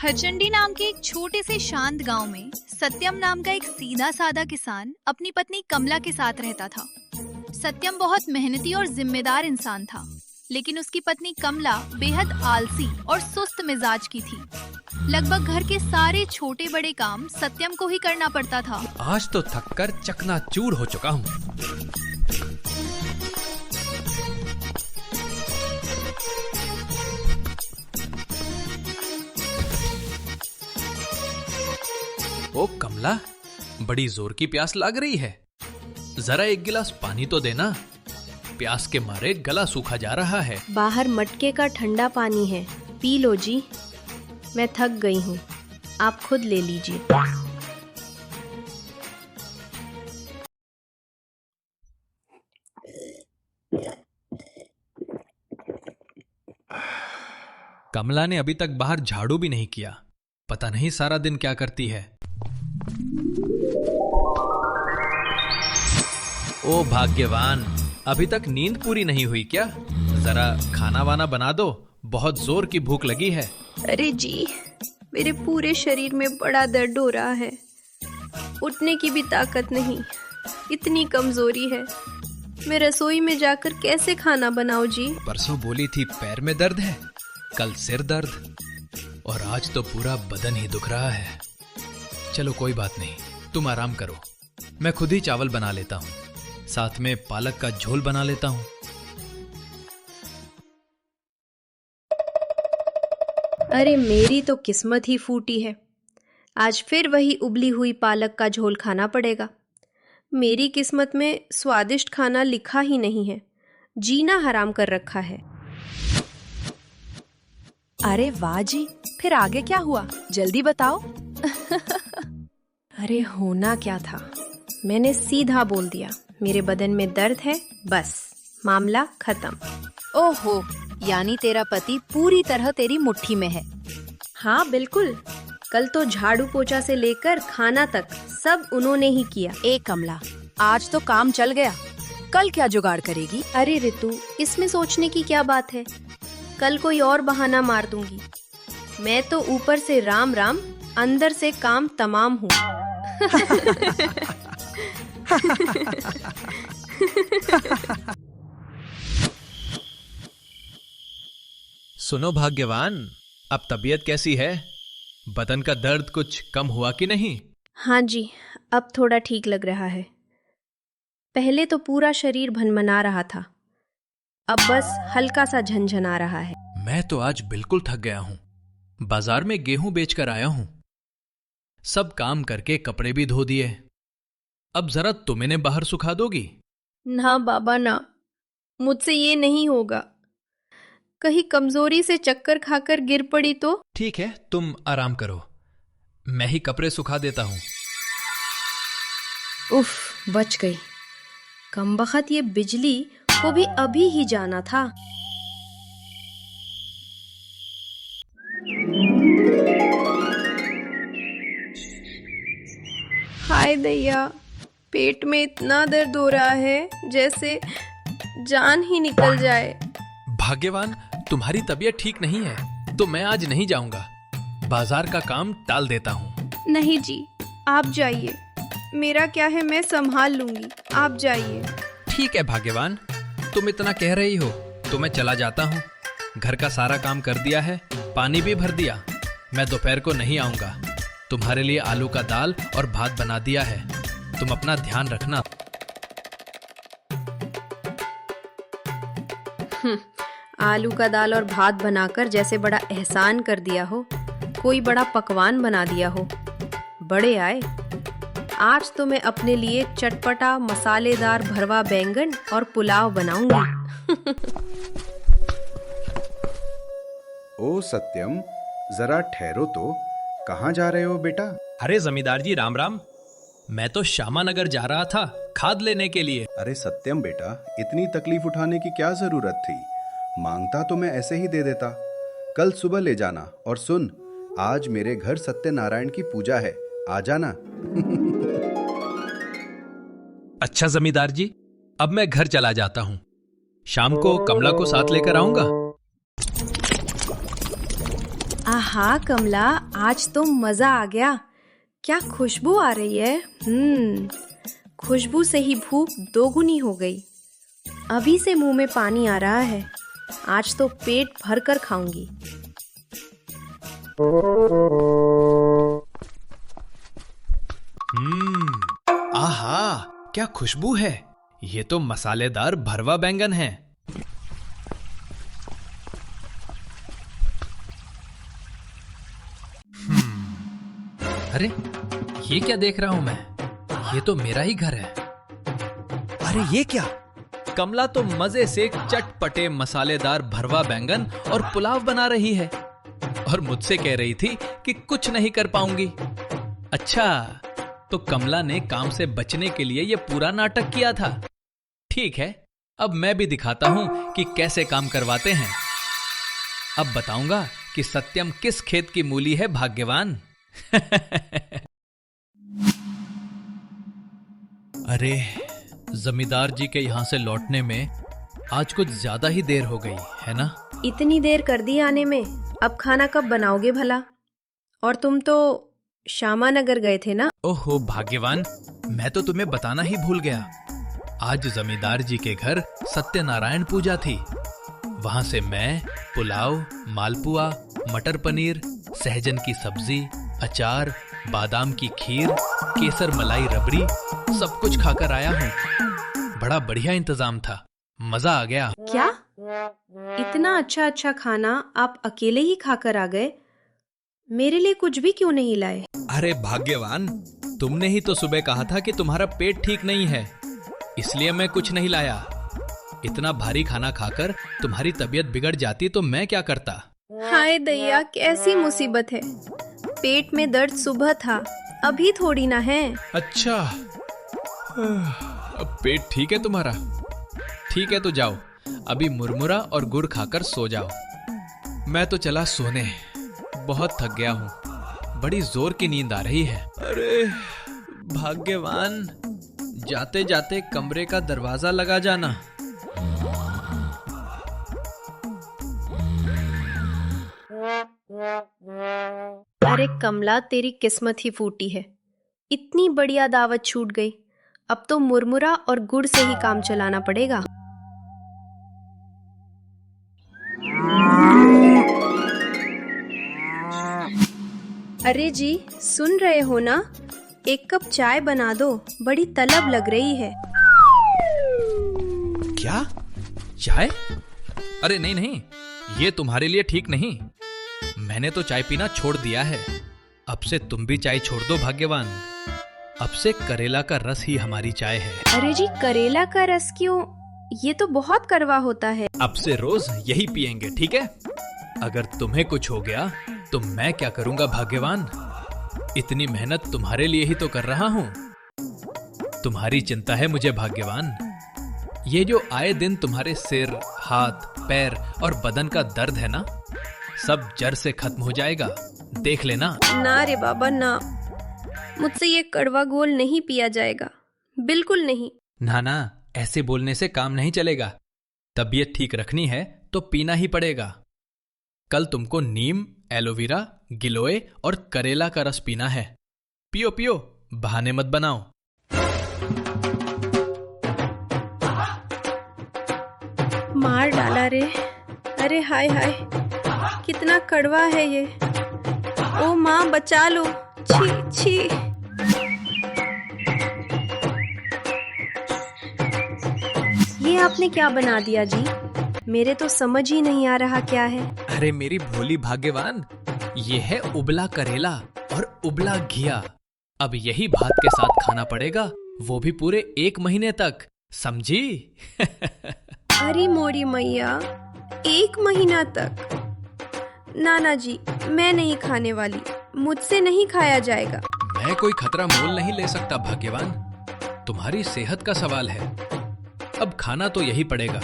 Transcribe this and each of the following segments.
छचंडी नाम के एक छोटे से शांत गांव में सत्यम नाम का एक सीधा साधा किसान अपनी पत्नी कमला के साथ रहता था। सत्यम बहुत मेहनती और जिम्मेदार इंसान था, लेकिन उसकी पत्नी कमला बेहद आलसी और सुस्त मिजाज की थी। लगभग घर के सारे छोटे बड़े काम सत्यम को ही करना पड़ता था। आज तो थककर चकनाचूर हो चुका हूँ। ओ कमला, बड़ी जोर की प्यास लग रही है, जरा एक गिलास पानी तो देना। प्यास के मारे गला सूखा जा रहा है। बाहर मटके का ठंडा पानी है, पी लो जी। मैं थक गई हूँ, आप खुद ले लीजिए। कमला ने अभी तक बाहर झाड़ू भी नहीं किया। पता नहीं सारा दिन क्या करती है। ओ भाग्यवान, अभी तक नींद पूरी नहीं हुई क्या? जरा खाना वाना बना दो, बहुत जोर की भूख लगी है। अरे जी, मेरे पूरे शरीर में बड़ा दर्द हो रहा है, उठने की भी ताकत नहीं, इतनी कमजोरी है। मैं रसोई में जाकर कैसे खाना बनाऊं जी? परसों बोली थी पैर में दर्द है, कल सिर दर्द, और आज तो पूरा बदन ही दुख रहा है। चलो कोई बात नहीं, तुम आराम करो, मैं खुद ही चावल बना लेता हूँ, साथ में पालक का झोल बना लेता हूँ। अरे मेरी तो किस्मत ही फूटी है, आज फिर वही उबली हुई पालक का झोल खाना पड़ेगा। मेरी किस्मत में स्वादिष्ट खाना लिखा ही नहीं है, जीना हराम कर रखा है। अरे वाह जी, फिर आगे क्या हुआ, जल्दी बताओ। अरे होना क्या था, मैंने सीधा बोल दिया मेरे बदन में दर्द है, बस मामला खत्म। ओहो, यानी तेरा पति पूरी तरह तेरी मुट्ठी में है। हाँ बिल्कुल, कल तो झाड़ू पोछा से लेकर खाना तक सब उन्होंने ही किया। ए कमला, आज तो काम चल गया, कल क्या जुगाड़ करेगी? अरे रितु, इसमें सोचने की क्या बात है, कल कोई और बहाना मार दूंगी। मैं तो ऊपर से राम राम, अंदर से काम तमाम हूँ। सुनो भाग्यवान, अब तबीयत कैसी है? बदन का दर्द कुछ कम हुआ कि नहीं? हाँ जी, अब थोड़ा ठीक लग रहा है। पहले तो पूरा शरीर भनभना रहा था, अब बस हल्का सा झनझना रहा है। मैं तो आज बिल्कुल थक गया हूँ। बाजार में गेहूं बेचकर आया हूँ, सब काम करके कपड़े भी धो दिए। अब जरा तुम इन्हें बाहर सुखा दोगी? ना बाबा ना, मुझसे ये नहीं होगा। कहीं कमजोरी से चक्कर खाकर गिर पड़ी तो? ठीक है, तुम आराम करो, मैं ही कपड़े सुखा देता हूँ। उफ, बच गई। कमबख्त ये बिजली को भी अभी ही जाना था। हाय दैया, पेट में इतना दर्द हो रहा है जैसे जान ही निकल जाए। भाग्यवान, तुम्हारी तबीयत ठीक नहीं है तो मैं आज नहीं जाऊंगा, बाजार का काम टाल देता हूँ। नहीं जी, आप जाइए, मेरा क्या है, मैं संभाल लूंगी, आप जाइए। ठीक है भाग्यवान, तुम इतना कह रही हो तो मैं चला जाता हूँ। घर का सारा काम कर दिया है, पानी भी भर दिया। मैं दोपहर को नहीं आऊंगा। तुम्हारे लिए आलू का दाल और भात बना दिया है, तुम अपना ध्यान रखना। आलू का दाल और भात बनाकर जैसे बड़ा एहसान कर दिया हो, कोई बड़ा पकवान बना दिया हो। बड़े आए, आज तो मैं अपने लिए चटपटा मसालेदार भरवा बैंगन और पुलाव बनाऊंगी। ओ सत्यम, जरा ठहरो तो, कहाँ जा रहे हो बेटा? अरे जमींदार जी राम राम, मैं तो श्यामानगर जा रहा था खाद लेने के लिए। अरे सत्यम बेटा, इतनी तकलीफ उठाने की क्या जरूरत थी? मांगता तो मैं ऐसे ही दे देता। कल सुबह ले जाना। और सुन, आज मेरे घर सत्यनारायण की पूजा है, आ जाना। अच्छा जमींदार जी, अब मैं घर चला जाता हूँ, शाम को कमला को साथ लेकर आऊंगा। आहा कमला, आज तो मजा आ गया। क्या खुशबू आ रही है। खुशबू से ही भूख दोगुनी हो गई। अभी से मुंह में पानी आ रहा है। आज तो पेट भर कर खाऊंगी। आहा, क्या खुशबू है। ये तो मसालेदार भरवा बैंगन है। अरे ये क्या देख रहा हूं मैं। ये तो मेरा ही घर है। अरे ये क्या। कमला तो मजे से चटपटे मसालेदार भरवा बैंगन और पुलाव बना रही है और मुझसे कह रही थी कि कुछ नहीं कर पाऊंगी। अच्छा, तो कमला ने काम से बचने के लिए यह पूरा नाटक किया था। ठीक है, अब मैं भी दिखाता हूं कि कैसे काम करवाते हैं। अब बताऊंगा कि सत्यम किस खेत की मूली है भाग्यवान। अरे, जमींदार जी के यहां से लौटने में आज कुछ ज्यादा ही देर हो गई है ना। इतनी देर कर दी आने में। अब खाना कब बनाओगे भला? और तुम तो श्यामानगर गए थे ना। ओहो भाग्यवान, मैं तो तुम्हें बताना ही भूल गया। आज जमींदार जी के घर सत्यनारायण पूजा थी। वहां से मैं पुलाव, मालपुआ, मटर पनीर, सहजन की सब्जी, अचार, बादाम की खीर, केसर मलाई रबड़ी सब कुछ खाकर आया हूँ। बड़ा बढ़िया इंतजाम था, मजा आ गया। क्या? इतना अच्छा अच्छा खाना आप अकेले ही खाकर आ गए? मेरे लिए कुछ भी क्यों नहीं लाए? अरे भाग्यवान, तुमने ही तो सुबह कहा था कि तुम्हारा पेट ठीक नहीं है, इसलिए मैं कुछ नहीं लाया। इतना भारी खाना खाकर तुम्हारी तबीयत बिगड़ जाती तो मैं क्या करता। हाय दैया, कैसी मुसीबत है। पेट में दर्द सुबह था, अभी थोड़ी ना है। अच्छा, अब पेट ठीक है तुम्हारा। ठीक है तो जाओ, अभी मुरमुरा और गुड़ खाकर सो जाओ। मैं तो चला सोने, बहुत थक गया हूँ। बड़ी जोर की नींद आ रही है। अरे भाग्यवान, जाते जाते कमरे का दरवाजा लगा जाना। अरे कमला, तेरी किस्मत ही फूटी है। इतनी बढ़िया दावत छूट गई। अब तो मुरमुरा और गुड़ से ही काम चलाना पड़ेगा। अरे जी, सुन रहे हो ना? एक कप चाय बना दो, बड़ी तलब लग रही है। क्या? चाय? अरे नहीं नहीं, ये तुम्हारे लिए ठीक नहीं। मैंने तो चाय पीना छोड़ दिया है। अब से तुम भी चाय छोड़ दो भाग्यवान। अब से करेला का रस ही हमारी चाय है। अरे जी, करेला का रस क्यों? ये तो बहुत कड़वा होता है। अब से रोज यही पियेंगे, ठीक है? अगर तुम्हें कुछ हो गया तो मैं क्या करूंगा भाग्यवान? इतनी मेहनत तुम्हारे लिए ही तो कर रहा हूं। तुम्हारी चिंता है मुझे भाग्यवान। ये जो आए दिन तुम्हारे सिर, हाथ, पैर और बदन का दर्द है ना, सब जड़ से खत्म हो जाएगा, देख लेना। ना रे बाबा ना, मुझसे ये कड़वा घोल नहीं पिया जाएगा, बिल्कुल नहीं। ना ना, ऐसे बोलने से काम नहीं चलेगा। तबीयत ठीक रखनी है तो पीना ही पड़ेगा। कल तुमको नीम, एलोवेरा, गिलोय और करेला का रस पीना है। पियो पियो, बहाने मत बनाओ। मार डाला रे। अरे हाय हाय, कितना कड़वा है ये। ओ माँ, बचा लो। छी छी। ये आपने क्या बना दिया जी? मेरे तो समझ ही नहीं आ रहा क्या है। अरे मेरी भोली भाग्यवान, ये है उबला करेला और उबला घिया। अब यही भात के साथ खाना पड़ेगा, वो भी पूरे 1 महीने तक, समझी? अरे मोरी मैया, 1 महीना तक? नाना जी, मैं नहीं खाने वाली, मुझसे नहीं खाया जाएगा। मैं कोई खतरा मोल नहीं ले सकता भाग्यवान, तुम्हारी सेहत का सवाल है। अब खाना तो यही पड़ेगा,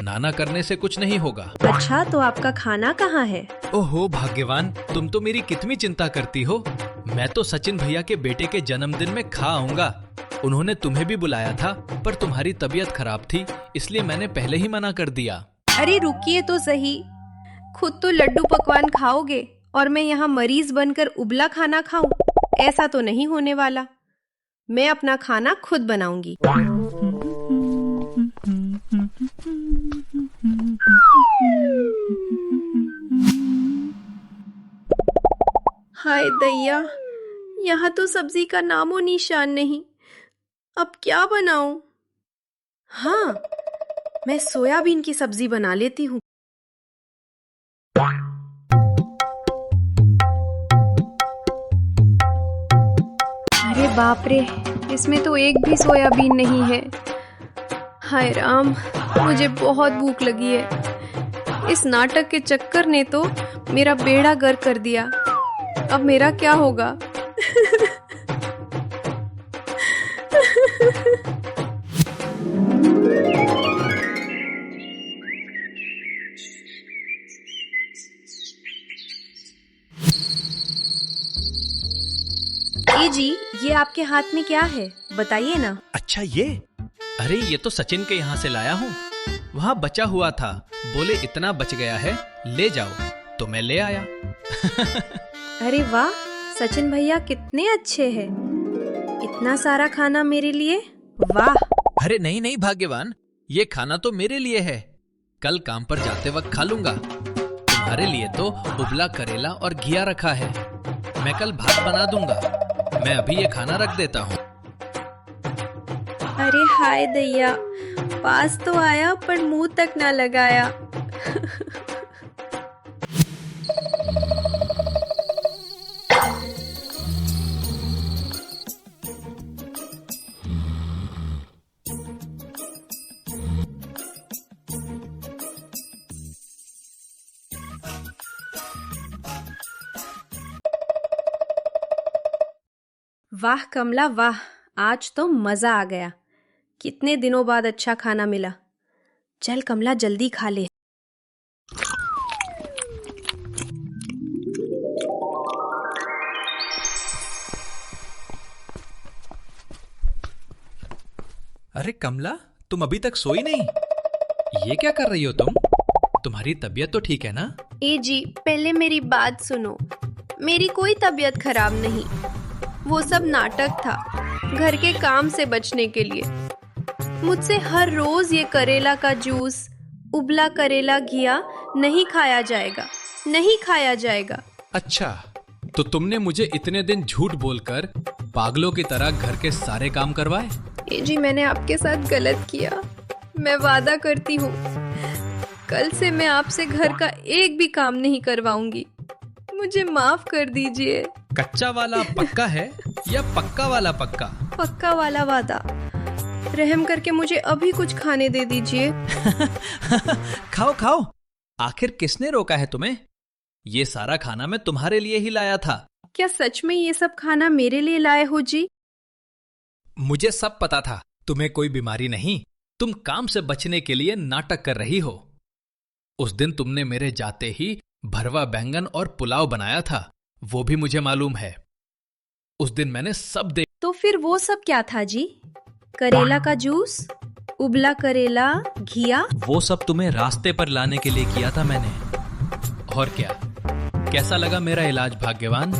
नाना करने से कुछ नहीं होगा। अच्छा, तो आपका खाना कहाँ है? ओहो भाग्यवान, तुम तो मेरी कितनी चिंता करती हो। मैं तो सचिन भैया के बेटे के जन्मदिन में खा आऊंगा। उन्होंने तुम्हें भी बुलाया था, पर तुम्हारी तबीयत खराब थी, इसलिए मैंने पहले ही मना कर दिया। अरे रुकिए तो सही, खुद तो लड्डू पकवान खाओगे और मैं यहाँ मरीज बनकर उबला खाना खाऊं? ऐसा तो नहीं होने वाला। मैं अपना खाना खुद बनाऊंगी। हाय दैया, यहाँ तो सब्जी का नामो निशान नहीं। अब क्या बनाऊं? हाँ, मैं सोयाबीन की सब्जी बना लेती हूँ। अरे बाप रे, इसमें तो एक भी सोयाबीन नहीं है। हाय राम, मुझे बहुत भूख लगी है। इस नाटक के चक्कर ने तो मेरा बेड़ा गर्क कर दिया। अब मेरा क्या होगा? जी, ये आपके हाथ में क्या है? बताइए ना। अच्छा ये? अरे ये तो सचिन के यहाँ से लाया हूँ। वहाँ बचा हुआ था, बोले इतना बच गया है ले जाओ, तो मैं ले आया। अरे वाह, सचिन भैया कितने अच्छे हैं। इतना सारा खाना मेरे लिए, वाह। अरे नहीं नहीं भाग्यवान, ये खाना तो मेरे लिए है। कल काम पर जाते वक्त खा लूंगा। तुम्हारे लिए तो उबला करेला और घिया रखा है। मैं कल भात बना दूंगा। मैं अभी ये खाना रख देता हूँ। अरे हाय दैया, पास तो आया पर मुंह तक ना लगाया। वाह कमला वाह, आज तो मजा आ गया। कितने दिनों बाद अच्छा खाना मिला। चल कमला जल्दी खा ले। अरे कमला, तुम अभी तक सोई नहीं? ये क्या कर रही हो तुम? तुम्हारी तबीयत तो ठीक है ना? ए जी, पहले मेरी बात सुनो। मेरी कोई तबीयत खराब नहीं, वो सब नाटक था, घर के काम से बचने के लिए। मुझसे हर रोज ये करेला का जूस, उबला करेला घिया नहीं खाया जाएगा, नहीं खाया जाएगा। अच्छा, तो तुमने मुझे इतने दिन झूठ बोलकर पागलों की तरह घर के सारे काम करवाए? ए जी, मैंने आपके साथ गलत किया। मैं वादा करती हूँ, कल से मैं आपसे घर का एक भी काम नहीं करवाऊंगी। मुझे माफ कर दीजिए। कच्चा वाला पक्का है या पक्का वाला पक्का? पक्का वाला वादा। रहम करके मुझे अभी कुछ खाने दे दीजिए। खाओ खाओ, आखिर किसने रोका है तुम्हें? ये सारा खाना मैं तुम्हारे लिए ही लाया था। क्या सच में ये सब खाना मेरे लिए लाए हो जी? मुझे सब पता था तुम्हें कोई बीमारी नहीं, तुम काम से बचने के लिए नाटक कर रही हो। उस दिन तुमने मेरे जाते ही भरवा बैंगन और पुलाव बनाया था, वो भी मुझे मालूम है। उस दिन मैंने सब देख। तो फिर वो सब क्या था जी? करेला का जूस, उबला करेला, घिया? वो सब तुम्हें रास्ते पर लाने के लिए किया था मैंने। और क्या, कैसा लगा मेरा इलाज भाग्यवान?